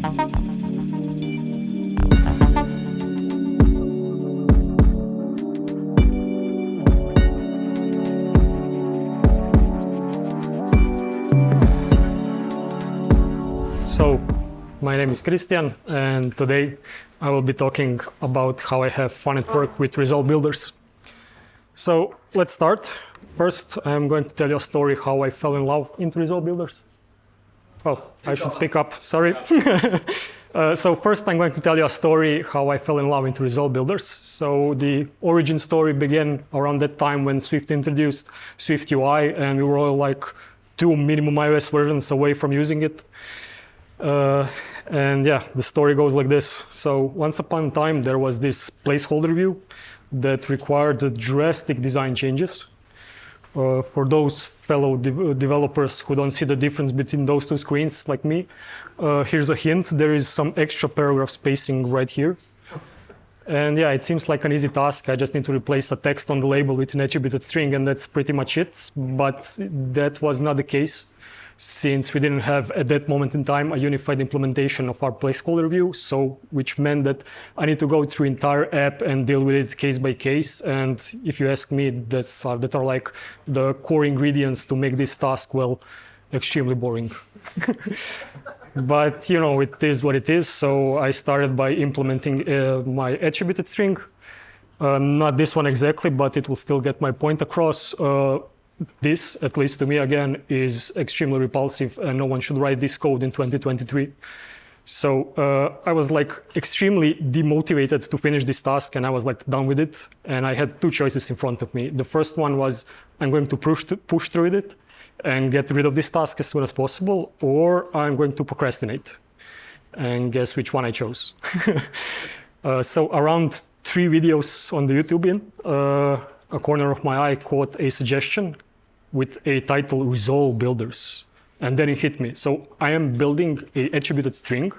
So, my name is Kristijan, and today I will be talking about how I have fun at work with result builders. So, let's start. First, I'm going to tell you a story how I fell in love into result builders. Oh, I should speak up, sorry. So first I'm going to tell you a story how I fell in love into result builders. So the origin story began around that time when Swift introduced Swift UI, and we were all like 2 minimum iOS versions away from using it. And yeah, the story goes like this. So once upon a time, there was this placeholder view that required drastic design changes. For those fellow developers who don't see the difference between those two screens like me, here's a hint. There is some extra paragraph spacing right here. And yeah, it seems like an easy task. I just need to replace a text on the label with an attributed string, and that's pretty much it. But that was not the case, since we didn't have at that moment in time a unified implementation of our placeholder view, so which meant that I need to go through entire app and deal with it case by case. And if you ask me, that are like the core ingredients to make this task, well, extremely boring. But you know, it is what it is. So I started by implementing my attributed string. Not this one exactly, but it will still get my point across. This, at least to me again, is extremely repulsive, and no one should write this code in 2023. So I was like extremely demotivated to finish this task, and I was like done with it. And I had two choices in front of me. The first one was I'm going to push through it and get rid of this task as soon as possible, or I'm going to procrastinate. And guess which one I chose. So around 3 videos on the YouTube a corner of my eye caught a suggestion with a title Resolve Builders. And then it hit me. So I am building an attributed string.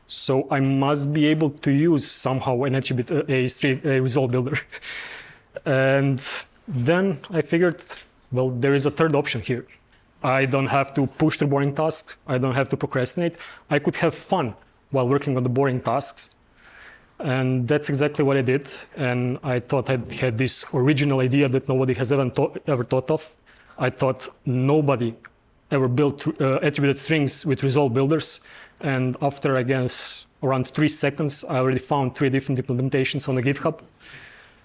So I must be able to use somehow an a resolve builder. And then I figured, well, there is a third option here. I don't have to push through boring tasks. I don't have to procrastinate. I could have fun while working on the boring tasks. And that's exactly what I did. And I thought I had this original idea that nobody has ever thought of. I thought nobody ever built attributed strings with resolve builders. And after, I guess, around 3 seconds, I already found 3 different implementations on the GitHub.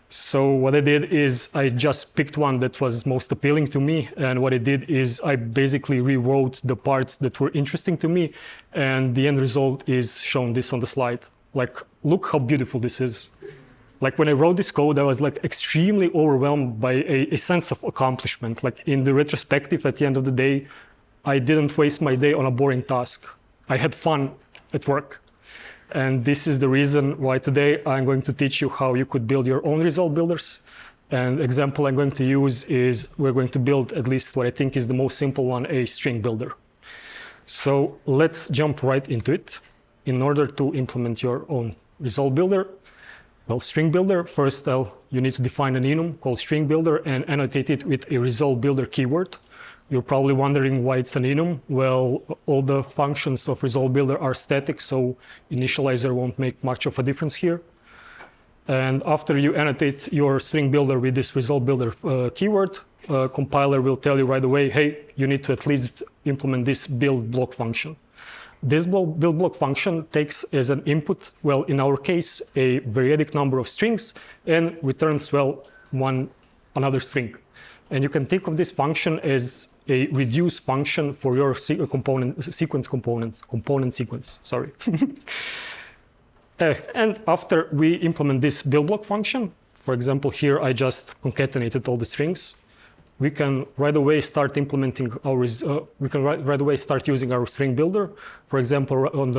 So what I did is I just picked one that was most appealing to me. And what I did is I basically rewrote the parts that were interesting to me. And the end result is shown this on the slide. Like, look how beautiful this is. Like when I wrote this code, I was like extremely overwhelmed by a sense of accomplishment. Like in the retrospective, at the end of the day, I didn't waste my day on a boring task. I had fun at work. And this is the reason why today I'm going to teach you how you could build your own result builders. And the example I'm going to use is we're going to build at least what I think is the most simple one, a string builder. So let's jump right into it. In order to implement your own result builder, well, string builder, first you need to define an enum called string builder and annotate it with a result builder keyword. You're probably wondering why it's an enum. Well, all the functions of result builder are static, so initializer won't make much of a difference here. And after you annotate your string builder with this result builder keyword, compiler will tell you right away, hey, you need to at least implement this build block function. This build block function takes as an input, well, in our case, a variadic number of strings and returns, well, another string. And you can think of this function as a reduce function for your component sequence, sorry. And after we implement this build block function, for example, here I just concatenated all the strings. We can right away start implementing right away start using our string builder. For example, on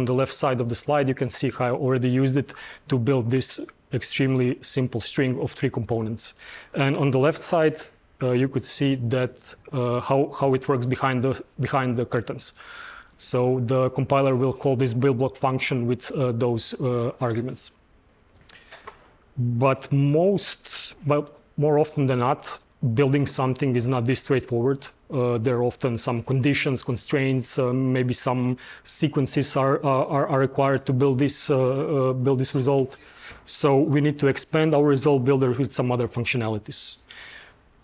the left side of the slide, you can see how I already used it to build this extremely simple string of 3 components. And on the left side, you could see that how it works behind the curtains. So the compiler will call this build block function with those arguments. But more often than not, building something is not this straightforward. There are often some conditions, constraints, maybe some sequences are required to build this result. So we need to expand our result builder with some other functionalities.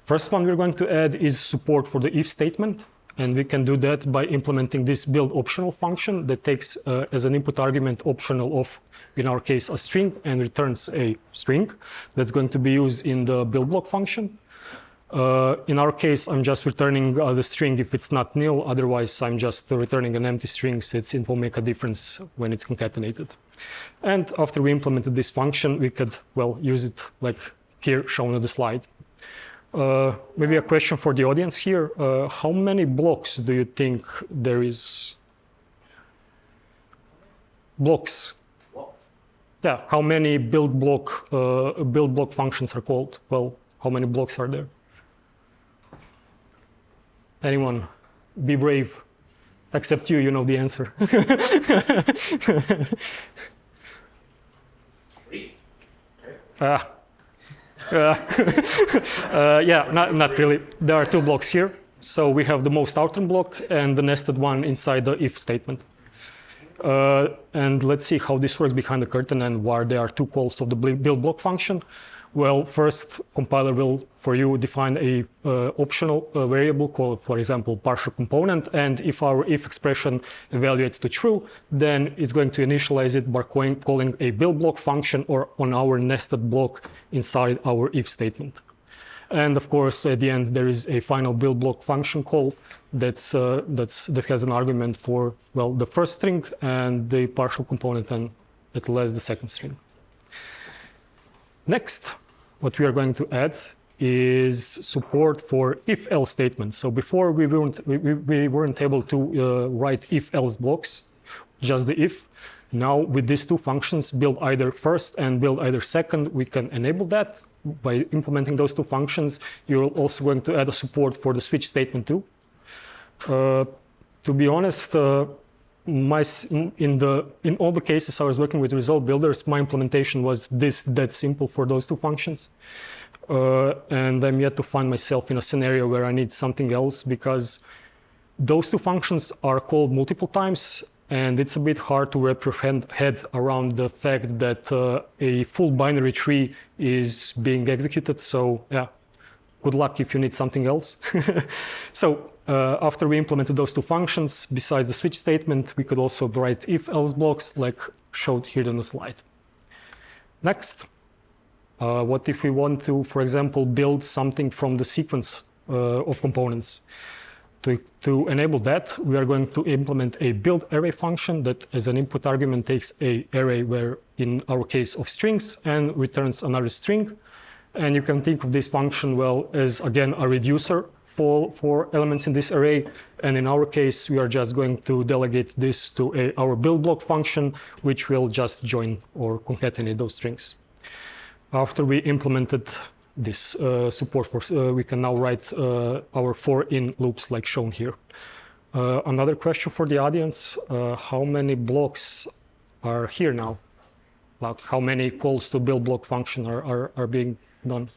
First one we're going to add is support for the if statement. And we can do that by implementing this build optional function that takes as an input argument optional of, in our case, a string and returns a string that's going to be used in the build block function. In our case, I'm just returning the string if it's not nil. Otherwise, I'm just returning an empty string since it will make a difference when it's concatenated. And after we implemented this function, we could, well, use it like here shown on the slide. Maybe a question for the audience here. How many blocks do you think there is? Blocks. Yeah, how many build block functions are called? Well, how many blocks are there? Anyone? Be brave. Except you know the answer. Yeah, not really. There are two blocks here. So we have the most outer block and the nested one inside the if statement. And let's see how this works behind the curtain and why there are two calls of the build block function. Well, first, compiler will, for you, define a optional variable called, for example, partial component. And if our if expression evaluates to true, then it's going to initialize it by calling a build block function or on our nested block inside our if statement. And of course, at the end, there is a final build block function call that has an argument for, well, the first string and the partial component and at least the second string. Next, what we are going to add is support for if-else statements. So before we weren't able to write if-else blocks, just the if. Now with these two functions, build either first and build either second, we can enable that. By implementing those two functions, you're also going to add a support for the switch statement too. To be honest, in all the cases I was working with result builders, my implementation was that simple for those two functions. And I'm yet to find myself in a scenario where I need something else because those two functions are called multiple times and it's a bit hard to wrap your head around the fact that a full binary tree is being executed. So yeah, good luck if you need something else. So after we implemented those two functions, besides the switch statement, we could also write if-else blocks like showed here on the slide. Next, what if we want to, for example, build something from the sequence of components? To enable that, we are going to implement a build array function that as an input argument takes an array where, in our case, of strings and returns another string. And you can think of this function, well, as again, a reducer for elements in this array. And in our case, we are just going to delegate this to our build block function, which will just join or concatenate those strings. After we implemented this support for, we can now write our for in loops like shown here. Another question for the audience, how many blocks are here now? Like how many calls to build block function are being done?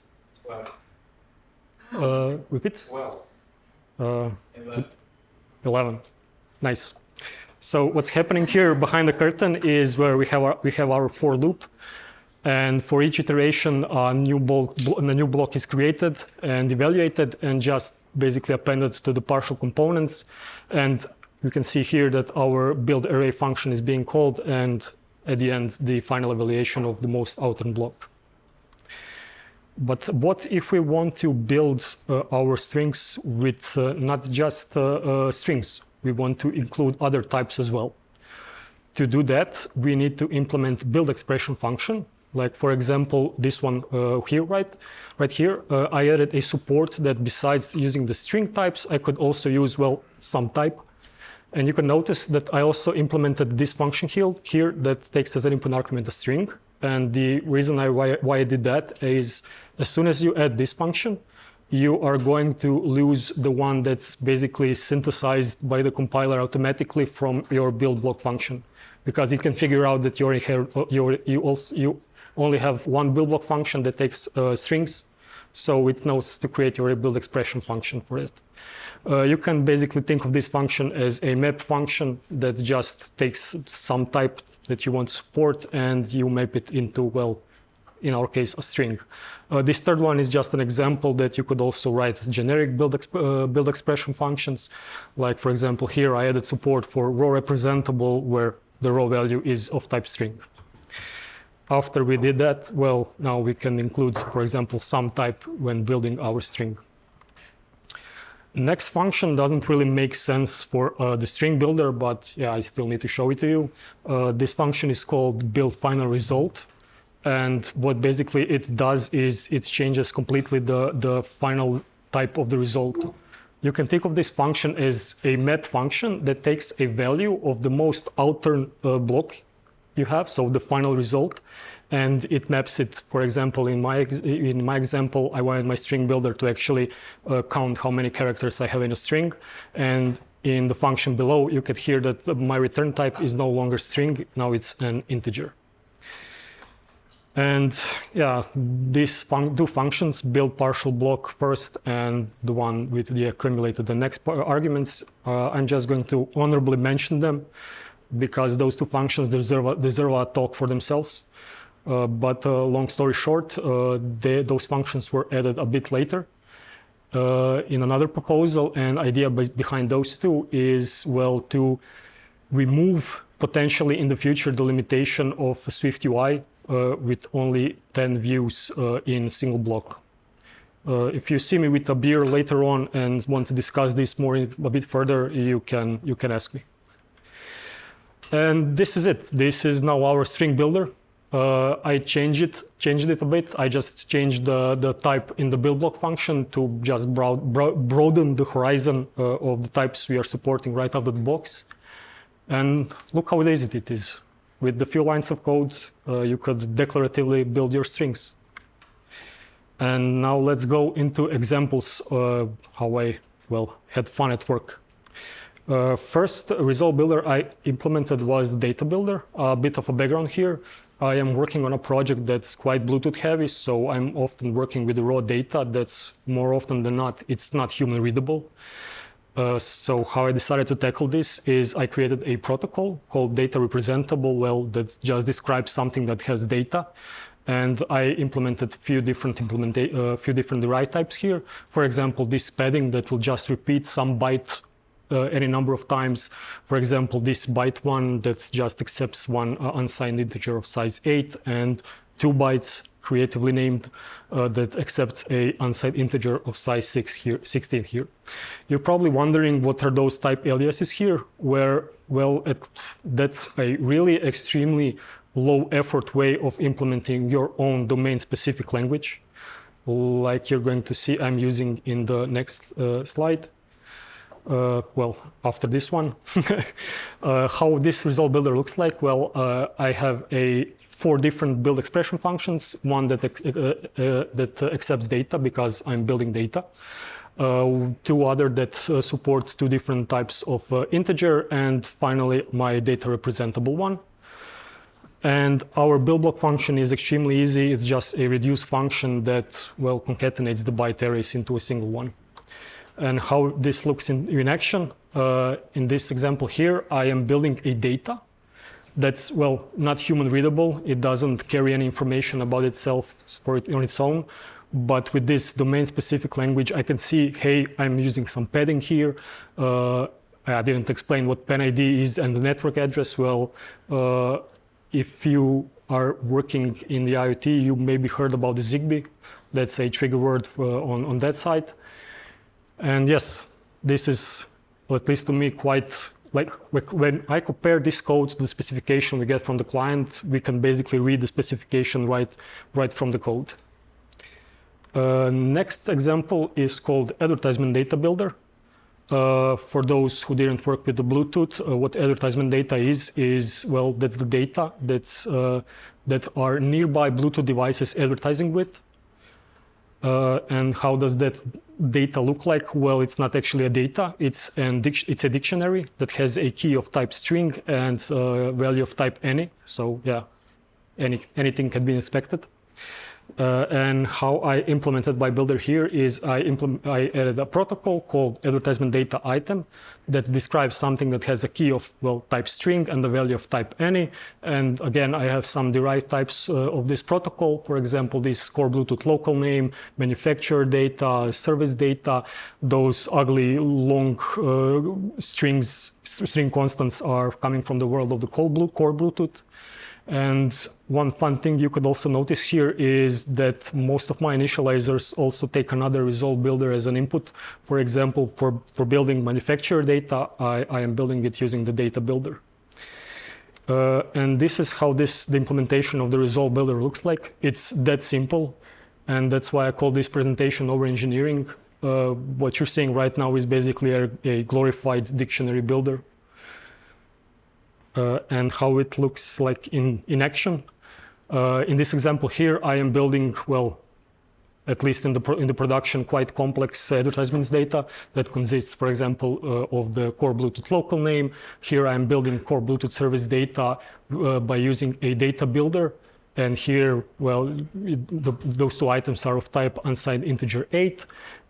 12. Repeat? 12. 11. Nice. So what's happening here behind the curtain is where we have our for loop. And for each iteration, a new block is created and evaluated and just basically appended to the partial components. And you can see here that our build array function is being called and at the end, the final evaluation of the most outer block. But what if we want to build our strings with not just strings? We want to include other types as well. To do that, we need to implement build expression function. Like, for example, this one here, right here, I added a support that besides using the string types, I could also use, well, some type. And you can notice that I also implemented this function here that takes as an input argument a string. And the reason why I did that is as soon as you add this function, you are going to lose the one that's basically synthesized by the compiler automatically from your build block function, because it can figure out that you only have one build block function that takes strings. so it knows to create your build expression function for it. You can basically think of this function as a map function that just takes some type that you want to support and you map it into, well, in our case, a string. This third one is just an example that you could also write as generic build expression functions. Like, for example, here I added support for row representable where the row value is of type string. After we did that, well, now we can include, for example, some type when building our string. Next function doesn't really make sense for the string builder, but yeah, I still need to show it to you. This function is called build final result. And what basically it does is it changes completely the final type of the result. You can think of this function as a map function that takes a value of the most outer block you have, so the final result, and it maps it. For example, in my example, I wanted my string builder to actually count how many characters I have in a string, and in the function below, you could hear that my return type is no longer string, now it's an integer. And yeah, these two functions, build partial block first and the one with the accumulated the next arguments, I'm just going to honorably mention them because those two functions deserve a talk for themselves. But long story short, those functions were added a bit later in another proposal, and idea behind those two is, well, to remove potentially in the future the limitation of Swift UI with only 10 views in a single block. If you see me with a beer later on and want to discuss this more a bit further, you can ask me. And this is it. This is now our string builder. I changed it a bit. I just changed the type in the build block function to just broaden the horizon of the types we are supporting right out of the box. And look how easy it is. With the few lines of code, you could declaratively build your strings. And now let's go into examples how I, well, had fun at work. First result builder I implemented was the data builder. A bit of a background here. I am working on a project that's quite Bluetooth heavy, so I'm often working with raw data that's more often than not, it's not human readable. So how I decided to tackle this is I created a protocol called data representable, well, that just describes something that has data. And I implemented few different derived types here. For example, this padding that will just repeat some byte any number of times. For example, this byte one that just accepts one unsigned integer of size 8 and 2 bytes creatively named that accepts a unsigned integer of size 16 here. You're probably wondering what are those type aliases here, where, well, that's a really extremely low effort way of implementing your own domain specific language, like you're going to see I'm using in the next slide. Well, after this one. How this result builder looks like, well, I have 4 different build expression functions, one that accepts data because I'm building data, 2 other that support 2 different types of integer, and finally my data representable one. And our build block function is extremely easy. It's just a reduce function that, well, concatenates the byte arrays into a single one. And how this looks in action, in this example here, I am building a data that's, well, not human readable. It doesn't carry any information about itself on its own. But with this domain specific language, I can see, hey, I'm using some padding here. I didn't explain what PAN ID is and the network address. Well, if you are working in the IoT, you maybe heard about the Zigbee. That's a trigger word on that side. And yes, this is, well, at least to me, quite like when I compare this code to the specification we get from the client, we can basically read the specification right from the code. Next example is called advertisement data builder. For those who didn't work with the Bluetooth, what advertisement data is, well, that's the data that are nearby Bluetooth devices advertising with. And how does that data look like? Well, it's not actually a data. It's a dictionary that has a key of type string and value of type any. So yeah, anything can be expected. And how I implemented my builder here is I added a protocol called advertisement data item that describes something that has a key of, well, type string and the value of type any. And again, I have some derived types of this protocol. For example, this core Bluetooth local name, manufacturer data, service data. Those ugly long string constants are coming from the world of the core Bluetooth. And one fun thing you could also notice here is that most of my initializers also take another resolve builder as an input. For example, for building manufacturer data, I am building it using the data builder. And this is how the implementation of the resolve builder looks like. It's that simple. And that's why I call this presentation over engineering. What you're seeing right now is basically a glorified dictionary builder. And how it looks like in action. In this example here, I am building, well, at least in the production, quite complex advertisements data that consists, for example, of the core Bluetooth local name. Here I am building core Bluetooth service data by using a data builder. And here, well, those two items are of type unsigned integer 8.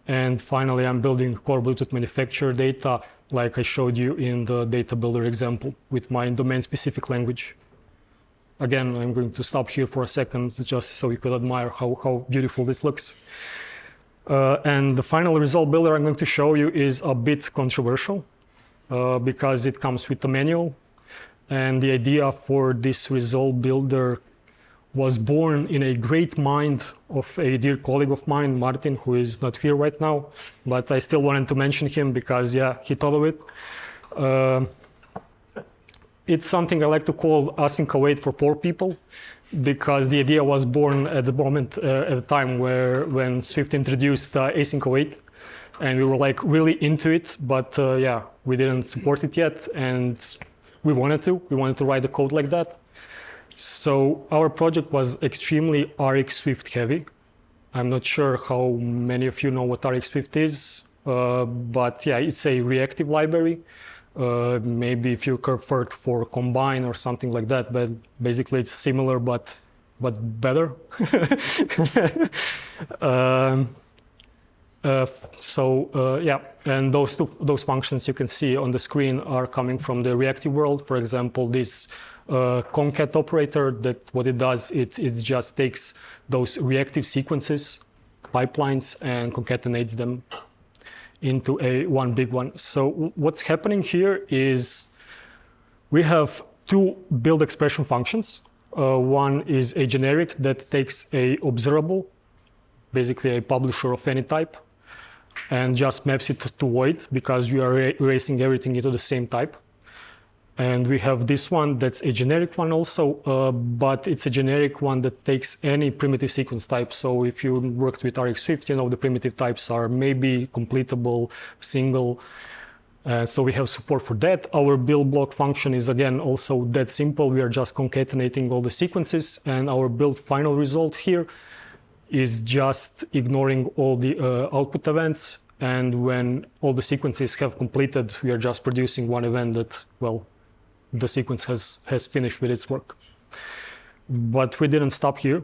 And finally, I'm building core Bluetooth manufacturer data like I showed you in the data builder example with my domain-specific language. Again, I'm going to stop here for a second just so you could admire how beautiful this looks. And the final result builder I'm going to show you is a bit controversial because it comes with a manual. And the idea for this result builder was born in a great mind of a dear colleague of mine, Martin, who is not here right now, but I still wanted to mention him because, yeah, he thought of it. It's something I like to call async await for poor people, because the idea was born at the moment, at the time when Swift introduced async await, and we were like really into it, but yeah, we didn't support it yet, and we wanted to write the code like that. So our project was extremely Rx Swift heavy. I'm not sure how many of you know what Rx Swift is, but yeah, it's a reactive library. Maybe if you prefer for combine or something like that, but basically it's similar but better. Yeah, and those functions you can see on the screen are coming from the reactive world. For example, this concat operator, that what it does, it just takes those reactive sequences, pipelines, and concatenates them into one big one. So what's happening here is we have two build expression functions. One is a generic that takes a observable, basically a publisher of any type, and just maps it to void because we are erasing everything into the same type. And we have this one that's a generic one also, but it's a generic one that takes any primitive sequence type. So if you worked with Rx Swift, you know the primitive types are maybe, completable, single. So we have support for that. Our build block function is again also that simple. We are just concatenating all the sequences, and our build final result here is just ignoring all the output events. And when all the sequences have completed, we are just producing one event that, well, the sequence has finished with its work. But we didn't stop here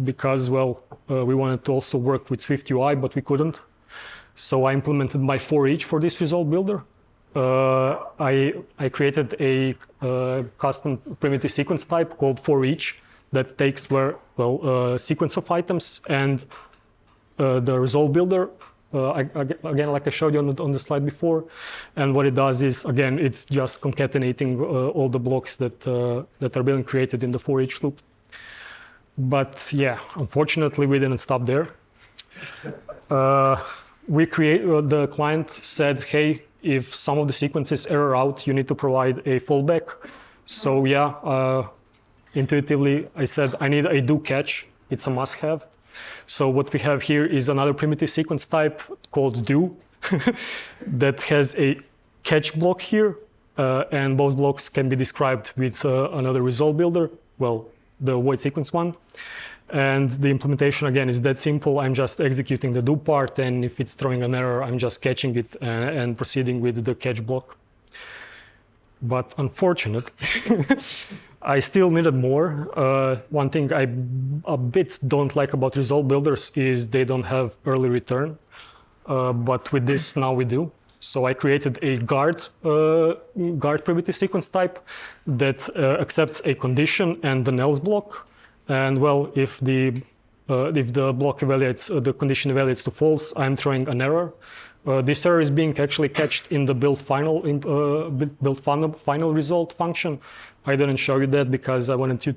because, well, we wanted to also work with Swift UI, but we couldn't. So I implemented my for each for this result builder. I created a custom primitive sequence type called for each that takes sequence of items, and the result builder, again, like I showed you on the slide before, and what it does is, again, it's just concatenating all the blocks that are being created in the for each loop. But yeah, unfortunately, we didn't stop there. The client said, hey, if some of the sequences error out, you need to provide a fallback. So yeah, intuitively, I said, I need a do catch. It's a must-have. So what we have here is another primitive sequence type called do that has a catch block here, and both blocks can be described with another result builder, well, the void sequence one. And the implementation, again, is that simple. I'm just executing the do part, and if it's throwing an error, I'm just catching it and proceeding with the catch block. but unfortunately, I still needed more. One thing I a bit don't like about result builders is they don't have early return, but with this now we do. So I created a guard primitive sequence type that accepts a condition and an else block. And well, if the block evaluates, the condition evaluates to false, I'm throwing an error. This error is being actually catched in the build final result function. I didn't show you that because I wanted you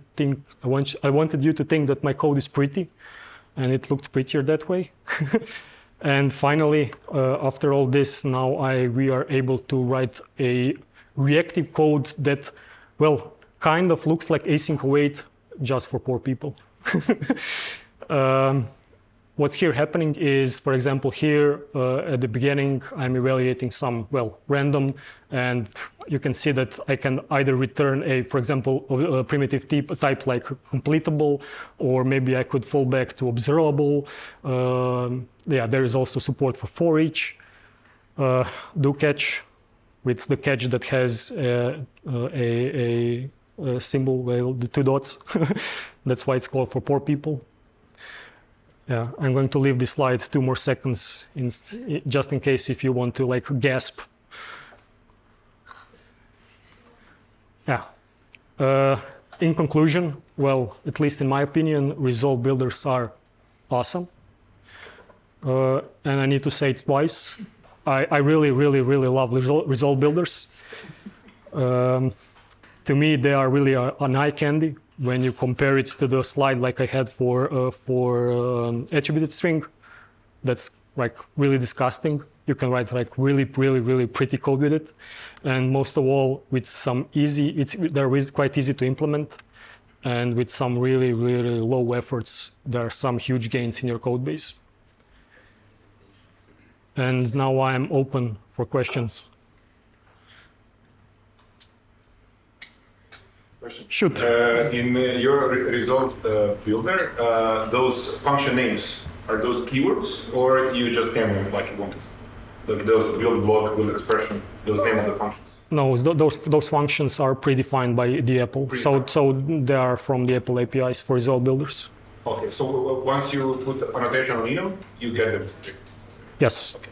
to think that my code is pretty, and it looked prettier that way. And finally, after all this, now we are able to write a reactive code that, well, kind of looks like async await just for poor people. What's here happening is, for example, here at the beginning, I'm evaluating some, well, random, and you can see that I can either return for example, a primitive type like completable, or maybe I could fall back to observable. Yeah, there is also support for each. Do catch with the catch that has a symbol, well, the 2 dots. That's why it's called for poor people. Yeah, I'm going to leave this slide 2 more seconds just in case if you want to like gasp. Yeah. In conclusion, well, at least in my opinion, result builders are awesome. And I need to say it twice. I really, really, really love result builders. To me, they are really an eye candy. When you compare it to the slide like I had for attributed string, that's like really disgusting. You can write like really, really, really pretty code with it, and most of all with some easy. They're quite easy to implement, and with some really, really low efforts, there are some huge gains in your code base. And now I am open for questions. Shoot. In your result builder, those function names, are those keywords, or you just name them like you wanted? Like those build block, build expression, those name of the functions? No, those functions are predefined by the Apple. So they are from the Apple APIs for result builders. Okay, so once you put annotation on them, you get them. Yes. Okay.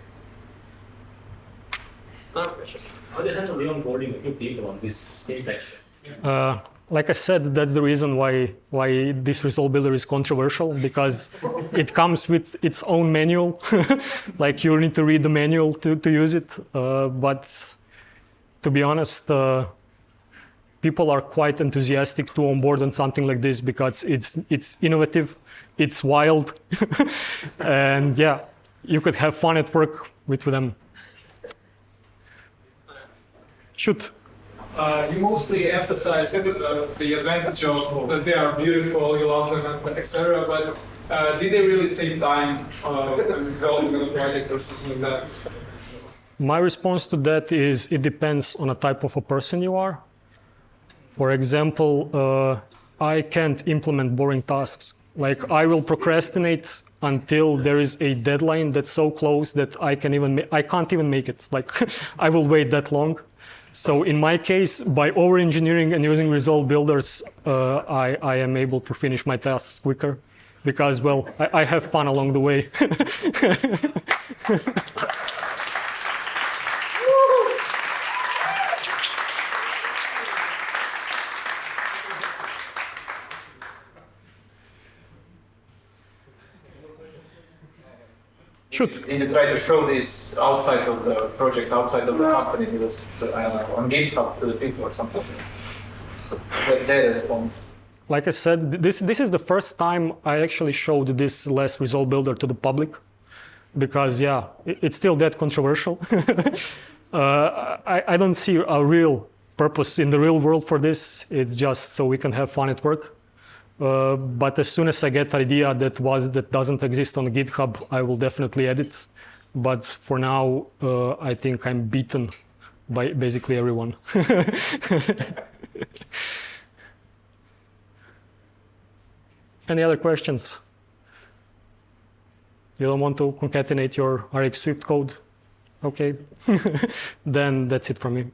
Another question. How do you handle the onboarding of new people on this syntax? Like I said, that's the reason why this result builder is controversial, because it comes with its own manual. Like you need to read the manual to use it. But to be honest, people are quite enthusiastic to onboard on something like this because it's innovative, it's wild, and yeah, you could have fun at work with them. Shoot. You mostly emphasize the advantage of that they are beautiful, you love them, etc. But did they really save time when developing the project or something like that? My response to that is it depends on a type of a person you are. For example, I can't implement boring tasks. Like I will procrastinate until there is a deadline that's so close that I can't even make it. Like I will wait that long. So in my case, by over-engineering and using result builders, I am able to finish my tasks quicker because, well, I have fun along the way. Shoot. Did you try to show this outside of the project, outside of the company, because I don't know, on GitHub to the people or something? Their response. Like I said, this is the first time I actually showed this last result builder to the public, because yeah, it's still that controversial. I don't see a real purpose in the real world for this. It's just so we can have fun at work. But as soon as I get the idea that doesn't exist on GitHub, I will definitely add it. But for now, I think I'm beaten by basically everyone. Any other questions? You don't want to concatenate your RX Swift code? Okay, then that's it from me.